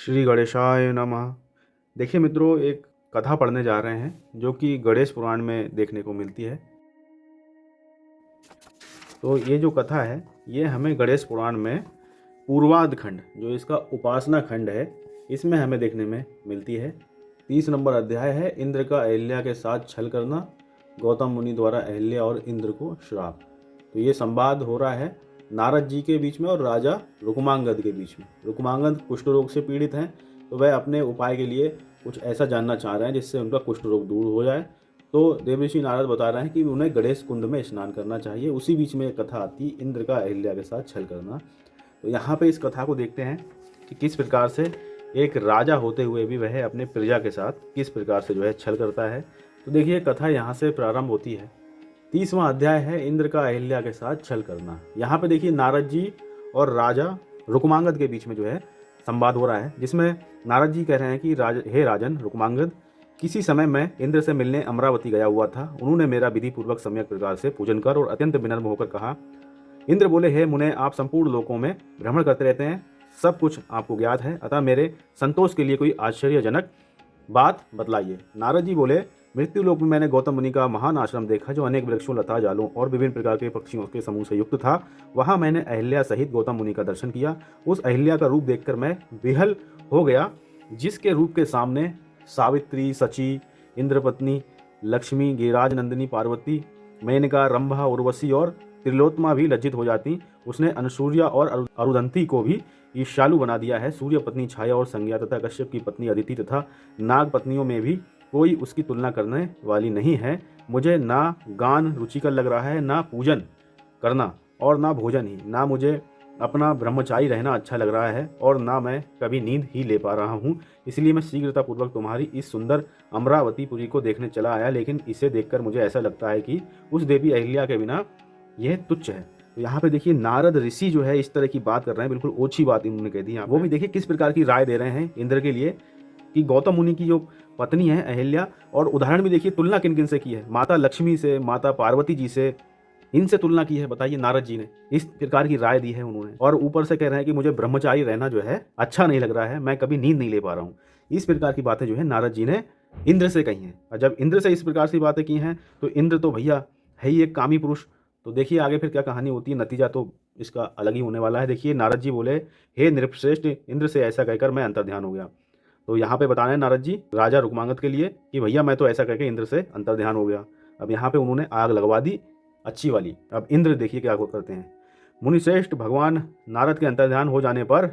श्री गणेशाय नमः। देखिए मित्रों, एक कथा पढ़ने जा रहे हैं जो कि गणेश पुराण में देखने को मिलती है। तो ये जो कथा है ये हमें गणेश पुराण में पूर्वार्ध खंड, जो इसका उपासना खंड है, इसमें हमें देखने में मिलती है। 30 नंबर अध्याय है, इंद्र का अहिल्या के साथ छल करना, गौतम मुनि द्वारा अहिल्या और इंद्र को श्राप। तो ये संवाद हो रहा है नारद जी के बीच में और राजा रुक्मांगद के बीच में। रुक्मांगद कुष्ठ रोग से पीड़ित हैं, तो वह अपने उपाय के लिए कुछ ऐसा जानना चाह रहे हैं जिससे उनका कुष्ठ रोग दूर हो जाए। तो देवर्षि नारद बता रहे हैं कि उन्हें गणेश कुंड में स्नान करना चाहिए। उसी बीच में एक कथा आती है, इंद्र का अहिल्या के साथ छल करना। तो यहाँ पे इस कथा को देखते हैं कि किस प्रकार से एक राजा होते हुए भी वह अपने प्रजा के साथ किस प्रकार से जो है छल करता है। तो देखिए कथा यहाँ से प्रारंभ होती है। 30वां अध्याय है, इंद्र का अहिल्या के साथ छल करना। यहाँ पे देखिए नारद जी और राजा रुक्मांगद के बीच में जो है संवाद हो रहा है, जिसमें नारद जी कह रहे हैं कि हे राजन रुक्मांगद, किसी समय मैं इंद्र से मिलने अमरावती गया हुआ था। उन्होंने मेरा विधि पूर्वक सम्यक प्रकार से पूजन कर और अत्यंत विनम्र होकर कहा। इंद्र बोले, हे मुने, आप संपूर्ण लोकों में भ्रमण करते रहते हैं, सब कुछ आपको ज्ञात है, अतः मेरे संतोष के लिए कोई आश्चर्यजनक बात बतलाइए। नारद जी बोले, मृत्यु लोक में मैंने गौतम मुनि का महान आश्रम देखा जो अनेक वृक्षों, लता, जालों और विभिन्न प्रकार के पक्षियों के समूह से युक्त था। वहां मैंने अहिल्या सहित गौतम मुनि का दर्शन किया। उस अहिल्या का रूप देखकर मैं विहल हो गया, जिसके रूप के सामने सावित्री, सची, इंद्रपत्नी, लक्ष्मी, गिरिराज नंदिनी, पार्वती, मेनका, रंभा, उर्वशी और त्रिलोत्मा भी लज्जित हो जाती। उसने अनुसूया और अरुधंती को भी ईशालु बना दिया है। सूर्य पत्नी छाया और संज्ञा तथा कश्यप की पत्नी अदिति तथा नाग पत्नियों में भी कोई उसकी तुलना करने वाली नहीं है। मुझे ना गान रुचिकर लग रहा है, ना पूजन करना और ना भोजन ही, ना मुझे अपना ब्रह्मचारी रहना अच्छा लग रहा है और ना मैं कभी नींद ही ले पा रहा हूँ। इसलिए मैं शीघ्रतापूर्वक तुम्हारी इस सुंदर अमरावतीपुरी को देखने चला आया, लेकिन इसे देखकर मुझे ऐसा लगता है कि उस देवी अहिल्या के बिना यह तुच्छ है। तो यहाँ पे देखिए नारद ऋषि जो है इस तरह की बात कर रहे हैं, बिल्कुल ओछी बात इन्होंने कह दी। वो भी देखिए किस प्रकार की राय दे रहे हैं इंद्र के लिए कि गौतम मुनि की जो पत्नी है अहिल्या, और उदाहरण भी देखिए तुलना किन किन से की है, माता लक्ष्मी से, माता पार्वती जी से, इनसे तुलना की है। बताइए नारद जी ने इस प्रकार की राय दी है उन्होंने, और ऊपर से कह रहे हैं कि मुझे ब्रह्मचारी रहना जो है अच्छा नहीं लग रहा है, मैं कभी नींद नहीं ले पा रहा हूँ। इस प्रकार की बातें जो है नारद जी ने इंद्र से कही हैं। और जब इंद्र से इस प्रकार से बातें की हैं तो इंद्र तो भैया है ही एक कामी पुरुष। तो देखिए आगे फिर क्या कहानी होती है, नतीजा तो इसका अलग ही होने वाला है। देखिए नारद जी बोले, हे नृपश्रेष्ठ, इंद्र से ऐसा कहकर मैं अंतर्ध्यान हो गया। तो यहाँ पे बताना है नारद जी राजा रुक्मांगद के लिए कि भैया मैं तो ऐसा करके इंद्र से अंतर्ध्यान हो गया। अब यहाँ पे उन्होंने आग लगवा दी अच्छी वाली। अब इंद्र देखिए क्या करते हैं। मुनिश्रेष्ठ, भगवान नारद के अंतर्ध्यान हो जाने पर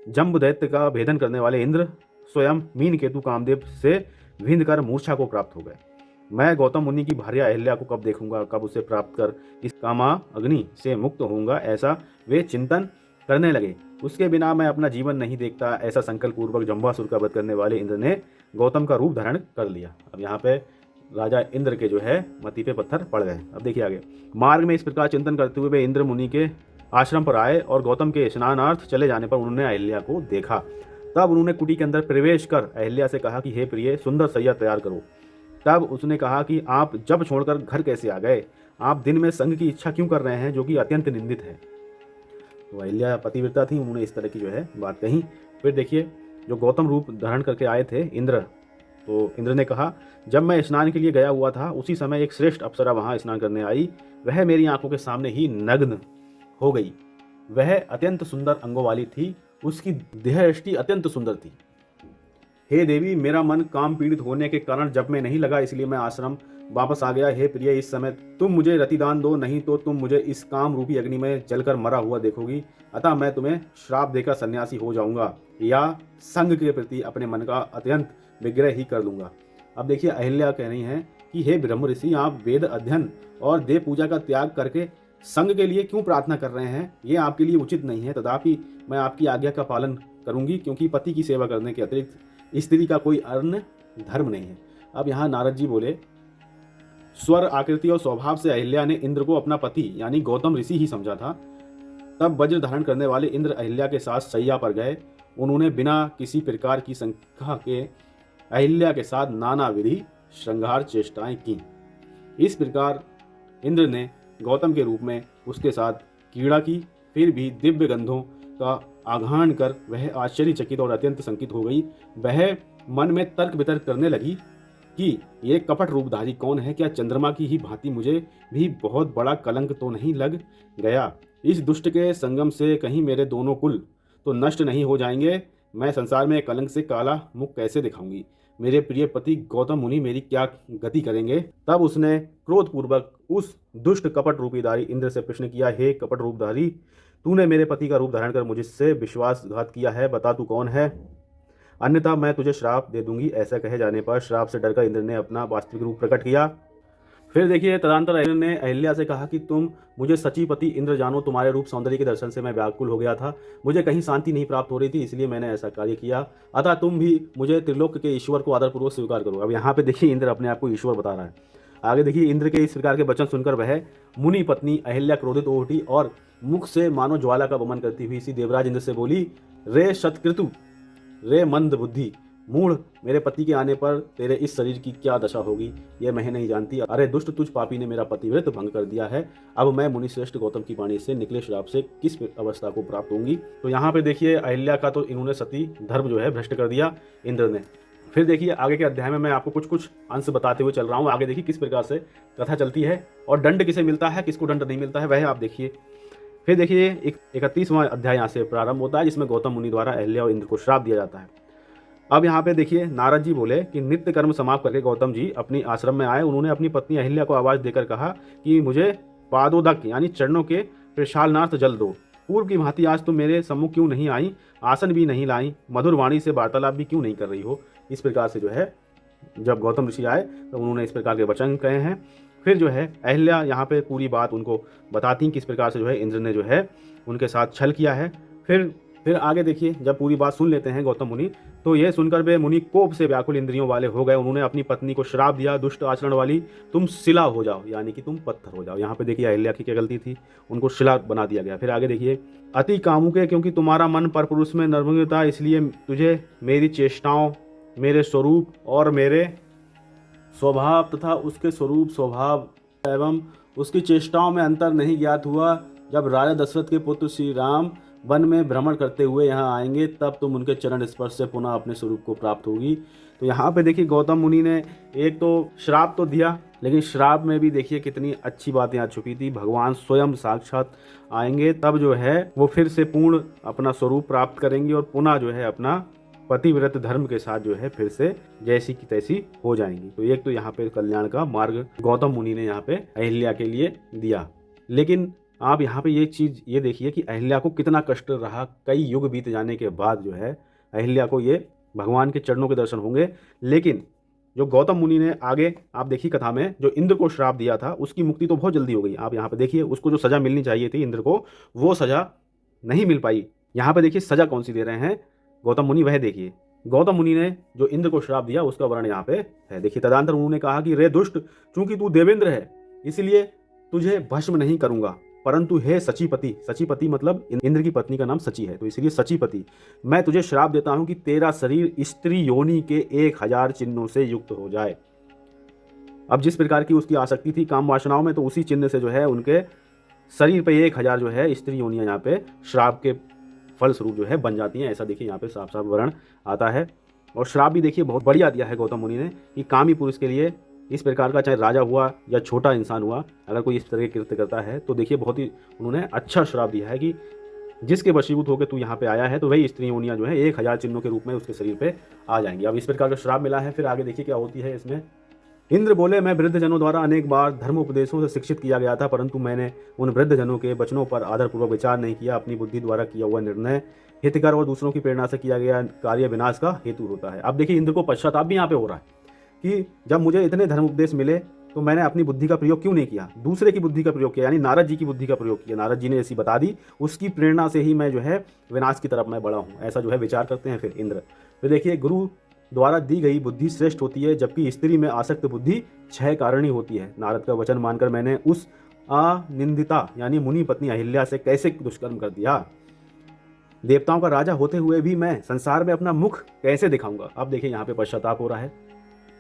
जम्ब दैत्य का भेदन करने वाले इंद्र स्वयं मीन केतु कामदेव से विंध कर मूर्छा को प्राप्त हो गए। मैं गौतम मुनि की भार्या अहिल्या को कब देखूंगा, कब उसे प्राप्त कर इस कामा अग्नि से मुक्त होऊंगा, ऐसा वे चिंतन करने लगे। उसके बिना मैं अपना जीवन नहीं देखता, ऐसा संकल्प पूर्वक जम्बासुर का वध करने वाले इंद्र ने गौतम का रूप धारण कर लिया। अब यहाँ पे राजा इंद्र के जो है मति पे पत्थर पड़ गए। अब देखिए आगे, मार्ग में इस प्रकार चिंतन करते हुए वे इंद्र मुनि के आश्रम पर आए और गौतम के स्नानार्थ चले जाने पर उन्होंने अहिल्या को देखा। तब उन्होंने कुटी के अंदर प्रवेश कर अहिल्या से कहा कि हे प्रिय, सुंदर सैया तैयार करो। तब उसने कहा कि आप जब छोड़कर घर कैसे आ गए, आप दिन में संग की इच्छा क्यों कर रहे हैं, जो कि अत्यंत निंदित है। तो अहिल्या पतिव्रता थी, उन्होंने इस तरह की जो है बात कही। फिर देखिए जो गौतम रूप धारण करके आए थे इंद्र, तो इंद्र ने कहा, जब मैं स्नान के लिए गया हुआ था उसी समय एक श्रेष्ठ अप्सरा वहां स्नान करने आई। वह मेरी आंखों के सामने ही नग्न हो गई। वह अत्यंत सुंदर अंगों वाली थी, उसकी देहयष्टि अत्यंत सुंदर थी। हे देवी, मेरा मन काम पीड़ित होने के कारण जब मैं नहीं लगा, इसलिए मैं आश्रम वापस आ गया। हे प्रिय, इस समय तुम मुझे रतिदान दो, नहीं तो तुम मुझे इस काम रूपी अग्नि में जलकर मरा हुआ देखोगी। अतः मैं तुम्हें श्राप देकर सन्यासी हो जाऊंगा या संग के प्रति अपने मन का अत्यंत विग्रह ही कर लूंगा। अब देखिए अहिल्या कह रही हैं कि हे ब्रह्म ऋषि, आप वेद अध्ययन और देव पूजा का त्याग करके संग के लिए क्यों प्रार्थना कर रहे हैं, ये आपके लिए उचित नहीं है। तथापि मैं आपकी आज्ञा का पालन करूंगी, क्योंकि पति की सेवा करने के अतिरिक्त स्त्री का कोई अन्य धर्म नहीं है। अब यहाँ नारद जी बोले, स्वर, आकृति और स्वभाव से अहिल्या ने इंद्र को अपना पति यानी गौतम ऋषि ही समझा था। तब वज्र धारण करने वाले इंद्र अहिल्या के साथ शैया पर गए। उन्होंने बिना किसी प्रकार की शंका के अहिल्या के साथ नाना विधि श्रृंगार चेष्टाएं की। इस प्रकार इंद्र ने गौतम के रूप में उसके साथ क्रीड़ा की। फिर भी दिव्य गंधों का आघान कर वह आश्चर्यचकित और अत्यंत शंकित हो गई। वह मन में तर्क वितर्क करने लगी कि ये कपट रूपधारी कौन है, क्या चंद्रमा की ही भांति मुझे भी बहुत बड़ा कलंक तो नहीं लग गया। इस दुष्ट के संगम से कहीं मेरे दोनों कुल तो नष्ट नहीं हो जाएंगे। मैं संसार में कलंक से काला मुख कैसे दिखाऊंगी। मेरे प्रिय पति गौतम मुनि मेरी क्या गति करेंगे। तब उसने क्रोधपूर्वक उस दुष्ट कपट रूपीधारी इंद्र से प्रश्न किया, हे कपट रूपधारी, तूने मेरे पति का रूप धारण कर मुझसे विश्वासघात किया है, बता तू कौन है, अन्यथा मैं तुझे श्राप दे दूंगी। ऐसा कहे जाने पर श्राप से डरकर इंद्र ने अपना वास्तविक रूप प्रकट किया। फिर देखिए तदंतर इंद्र ने अहिल्या से कहा कि तुम मुझे सचीपति इंद्र जानो, तुम्हारे रूप सौंदर्य के दर्शन से मैं व्याकुल हो गया था, मुझे कहीं शांति नहीं प्राप्त हो रही थी, इसलिए मैंने ऐसा कार्य किया। अतः तुम भी मुझे त्रिलोक के ईश्वर को आदरपूर्वक स्वीकार करो। अब यहाँ पे देखिए इंद्र अपने आप को ईश्वर बता रहा है। आगे देखिए इंद्र के इस प्रकार के वचन सुनकर वह मुनि पत्नी अहिल्या क्रोधित हो उठी और मुख से मानो ज्वाला का वमन करती हुई इसी देवराज इंद्र से बोली, रे शतकृतु, रे मंद बुद्धि, मूढ़, मेरे पति के आने पर तेरे इस शरीर की क्या दशा होगी यह मैं नहीं जानती। अरे दुष्ट, तुझ पापी ने मेरा पतिव्रत भंग कर दिया है। अब मैं मुनिश्रेष्ठ गौतम की वाणी से निकले श्राप से किस अवस्था को प्राप्त होंगी। तो यहाँ पे देखिए अहिल्या का तो इन्होंने सती धर्म जो है भ्रष्ट कर दिया इंद्र ने। फिर देखिए आगे के अध्याय में मैं आपको कुछ कुछ अंश बताते हुए चल रहा हूँ। आगे देखिए किस प्रकार से कथा चलती है और दंड किसे मिलता है, किसको दंड नहीं मिलता है, वह आप देखिए। फिर देखिए 31वां अध्याय यहाँ से प्रारंभ होता है, जिसमें गौतम मुनि द्वारा अहिल्या और इंद्र को श्राप दिया जाता है। अब यहाँ पे देखिए नारद जी बोले कि नित्य कर्म समाप्त करके गौतम जी अपनी आश्रम में आए। उन्होंने अपनी पत्नी अहिल्या को आवाज देकर कहा कि मुझे पादोदक यानी चरणों के प्रशालनार्थ जल दो। पूर्व की भांति आज तुम मेरे सम्मुख क्यों नहीं आई, आसन भी नहीं लाई, मधुर वाणी से वार्तालाप भी क्यों नहीं कर रही हो। इस प्रकार से जो है जब गौतम ऋषि आए तो उन्होंने इस प्रकार के वचन कहे हैं। फिर जो है अहिल्या यहाँ पे पूरी बात उनको बताती किस प्रकार से जो है इंद्र ने जो है उनके साथ छल किया है। फिर आगे देखिए जब पूरी बात सुन लेते हैं गौतम मुनि, तो यह सुनकर वे मुनि कोप से व्याकुल इंद्रियों वाले हो गए। उन्होंने अपनी पत्नी को श्राप दिया, दुष्ट आचरण वाली, तुम शिला हो जाओ, यानी कि तुम पत्थर हो जाओ। यहाँ पे देखिए अहिल्या की क्या गलती थी, उनको शिला बना दिया गया। फिर आगे देखिए, अति कामुके, क्योंकि तुम्हारा मन पर पुरुष में निर्मग्न था, इसलिए तुझे मेरी चेष्टाओं, मेरे स्वरूप और मेरे स्वभाव तथा उसके स्वरूप स्वभाव एवं उसकी चेष्टाओं में अंतर नहीं ज्ञात हुआ। जब राजा दशरथ के पुत्र श्री राम वन में भ्रमण करते हुए यहाँ आएंगे तब तुम उनके चरण स्पर्श से पुनः अपने स्वरूप को प्राप्त होगी। तो यहाँ पे देखिए गौतम मुनि ने एक तो श्राप तो दिया, लेकिन श्राप में भी देखिए कितनी अच्छी बात यहाँ छुपी थी। भगवान स्वयं साक्षात आएंगे तब जो है वो फिर से पूर्ण अपना स्वरूप प्राप्त करेंगे और पुनः जो है अपना पतिव्रत धर्म के साथ जो है फिर से जैसी की तैसी हो जाएंगी। तो एक तो यहाँ पे कल्याण का मार्ग गौतम मुनि ने यहाँ पे अहिल्या के लिए दिया। लेकिन आप यहाँ पे ये चीज़ ये देखिए कि अहिल्या को कितना कष्ट रहा। कई युग बीत जाने के बाद जो है अहिल्या को ये भगवान के चरणों के दर्शन होंगे। लेकिन जो गौतम मुनि ने आगे आप देखिए कथा में जो इंद्र को श्राप दिया था उसकी मुक्ति तो बहुत जल्दी हो गई। आप यहाँ पे देखिए उसको जो सज़ा मिलनी चाहिए थी इंद्र को, वो सज़ा नहीं मिल पाई। यहाँ पे देखिए सज़ा कौन सी दे रहे हैं गौतम मुनि, वह देखिए। गौतम मुनि ने जो इंद्र को श्राप दिया उसका वर्णन यहाँ पे है। देखिए तदंतर उन्होंने कहा कि रे दुष्ट, चूंकि तू देवेंद्र है इसलिए तुझे भस्म नहीं करूंगा, परंतु हे सचीपति, सचीपति मतलब इंद्र की पत्नी का नाम सची है, तो इसलिए सचीपति, मैं तुझे श्राप देता हूं कि तेरा शरीर स्त्री योनि के 1000 चिन्हों से युक्त हो जाए। अब जिस प्रकार की उसकी आसक्ति थी काम वासनाओं में, तो उसी चिन्ह से जो है उनके शरीर पे 1000 जो है स्त्री योनियां यहाँ पे श्राप के फल स्वरूप जो है बन जाती हैं। ऐसा देखिए यहाँ पे साफ साफ वर्णन आता है। और श्राप भी देखिए बहुत बढ़िया दिया है गौतम मुनि ने कि कामी पुरुष के लिए इस प्रकार का, चाहे राजा हुआ या छोटा इंसान हुआ, अगर कोई इस तरह के कृत्य करता है तो देखिए बहुत ही उन्होंने अच्छा श्राप दिया है कि जिसके वशीभूत होकर तू यहाँ पे आया है तो वही स्त्री योनियां जो है 1000 चिन्हों के रूप में उसके शरीर पे आ जाएंगी। अब इस प्रकार का श्राप मिला है। फिर आगे देखिए क्या होती है इसमें। इंद्र बोले, मैं वृद्ध जनों द्वारा अनेक बार धर्म उपदेशों से शिक्षित किया गया था, परंतु मैंने उन वृद्ध जनों के वचनों पर आदरपूर्वक विचार नहीं किया। अपनी बुद्धि द्वारा किया हुआ निर्णय हितकर और दूसरों की प्रेरणा से किया गया कार्य विनाश का हेतु होता है। अब देखिए इंद्र को पश्चाताप भी यहाँ पे हो रहा है कि जब मुझे इतने धर्म उपदेश मिले तो मैंने अपनी बुद्धि का प्रयोग क्यों नहीं किया, दूसरे की बुद्धि का प्रयोग किया, यानी नारद जी की बुद्धि का प्रयोग किया। नारद जी ने ऐसी बता दी, उसकी प्रेरणा से ही मैं जो है विनाश की तरफ मैं बढ़ा हूँ, ऐसा जो है विचार करते हैं फिर इंद्र। फिर देखिए गुरु द्वारा दी गई बुद्धि श्रेष्ठ होती है, जबकि स्त्री में आसक्त बुद्धि क्षय कारिणी होती है। नारद का वचन मानकर मैंने उस अनिंदिता यानी मुनि पत्नी अहिल्या से कैसे दुष्कर्म कर दिया। देवताओं का राजा होते हुए भी मैं संसार में अपना मुख कैसे दिखाऊंगा। अब देखिए यहाँ पे पश्चाताप हो रहा है।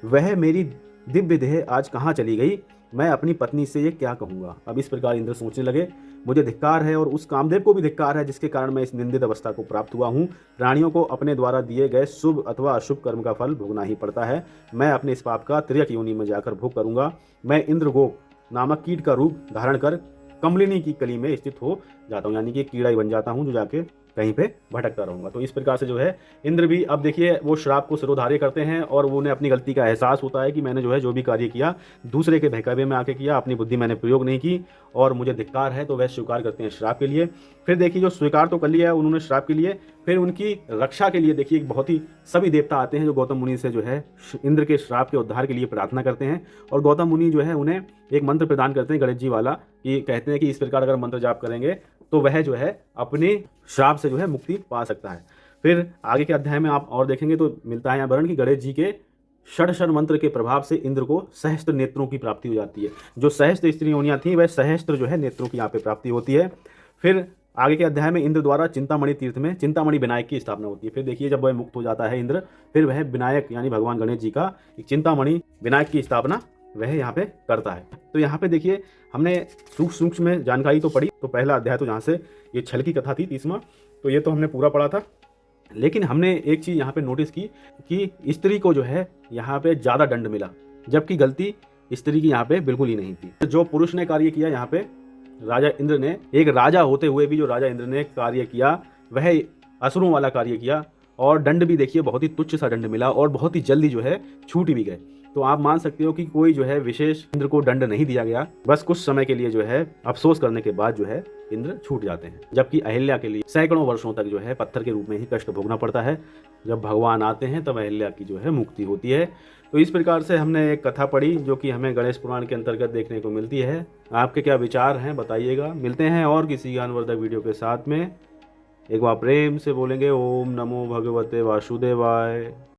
वह मेरी दिव्य देह आज कहाँ चली गई। मैं अपनी पत्नी से ये क्या कहूँगा। अब इस प्रकार इंद्र सोचने लगे, मुझे धिक्कार है और उस कामदेव को भी धिक्कार है जिसके कारण मैं इस निंदित अवस्था को प्राप्त हुआ हूँ। प्राणियों को अपने द्वारा दिए गए शुभ अथवा अशुभ कर्म का फल भोगना ही पड़ता है। मैं अपने इस पाप का तिर्यक योनि में जाकर भोग करूँगा। मैं इंद्रगोप नामक कीट का रूप धारण कर कमलिनी की कली में स्थित हो जाता हूँ, यानी कि कीड़ा ही बन जाता हूँ जो जाके कहीं पे भटकता रहूँगा। तो इस प्रकार से जो है इंद्र भी अब देखिए वो श्राप को सिरोधार्य करते हैं और उन्हें अपनी गलती का एहसास होता है कि मैंने जो भी कार्य किया दूसरे के बहकावे में आके किया, अपनी बुद्धि मैंने प्रयोग नहीं की और मुझे धिक्कार है। तो वह स्वीकार करते हैं श्राप के लिए। फिर देखिए जो स्वीकार तो कर लिया है उन्होंने श्राप के लिए, फिर उनकी रक्षा के लिए देखिए एक बहुत ही सभी देवता आते हैं जो गौतम मुनि से जो है इंद्र के श्राप के उद्धार के लिए प्रार्थना करते हैं। और गौतम मुनि जो है उन्हें एक मंत्र प्रदान करते हैं गणेश जी वाला, कि कहते हैं कि इस प्रकार अगर मंत्र जाप करेंगे तो वह जो है अपने श्राप से जो है मुक्ति पा सकता है। फिर आगे के अध्याय में आप और देखेंगे तो मिलता है यहाँ वर्णन कि गणेश जी के षडशर मंत्र के प्रभाव से इंद्र को सहस्त्र नेत्रों की प्राप्ति हो जाती है। जो सहस्त्र स्त्री योनियाँ थी वह सहस्त्र जो है नेत्रों की यहाँ पे प्राप्ति होती है। फिर आगे के अध्याय में इंद्र द्वारा चिंतामणि तीर्थ में चिंतामणि विनायक की स्थापना होती है। फिर देखिए जब वह मुक्त हो जाता है इंद्र, फिर वह विनायक यानी भगवान गणेश जी का एक चिंतामणि विनायक की स्थापना वह यहाँ पे करता है। तो यहाँ पे देखिए हमने सूक्ष्म में जानकारी तो पढ़ी। तो पहला अध्याय तो जहाँ से ये छल की कथा थी 30वां, तो ये तो हमने पूरा पढ़ा था। लेकिन हमने एक चीज़ यहाँ पे नोटिस की कि स्त्री को जो है यहाँ पे ज़्यादा दंड मिला, जबकि गलती स्त्री की यहाँ पे बिल्कुल ही नहीं थी। जो पुरुष ने कार्य किया यहाँ पे राजा इंद्र ने, एक राजा होते हुए भी जो राजा इंद्र ने कार्य किया वह असुरों वाला कार्य किया, और दंड भी देखिए बहुत ही तुच्छ सा दंड मिला और बहुत ही जल्दी जो है छूट भी गए। तो आप मान सकते हो कि कोई जो है विशेष इंद्र को दंड नहीं दिया गया, बस कुछ समय के लिए जो है अफसोस करने के बाद जो है इंद्र छूट जाते हैं। जबकि अहिल्या के लिए सैकड़ों वर्षों तक जो है पत्थर के रूप में ही कष्ट भोगना पड़ता है। जब भगवान आते हैं तब अहिल्या की जो है मुक्ति होती है। तो इस प्रकार से हमने एक कथा पढ़ी जो कि हमें गणेश पुराण के अंतर्गत देखने को मिलती है। आपके क्या विचार हैं बताइएगा। मिलते हैं और किसी ज्ञानवर्धक वीडियो के साथ में। एक बार प्रेम से बोलेंगे ओम नमो भगवते वासुदेवाय।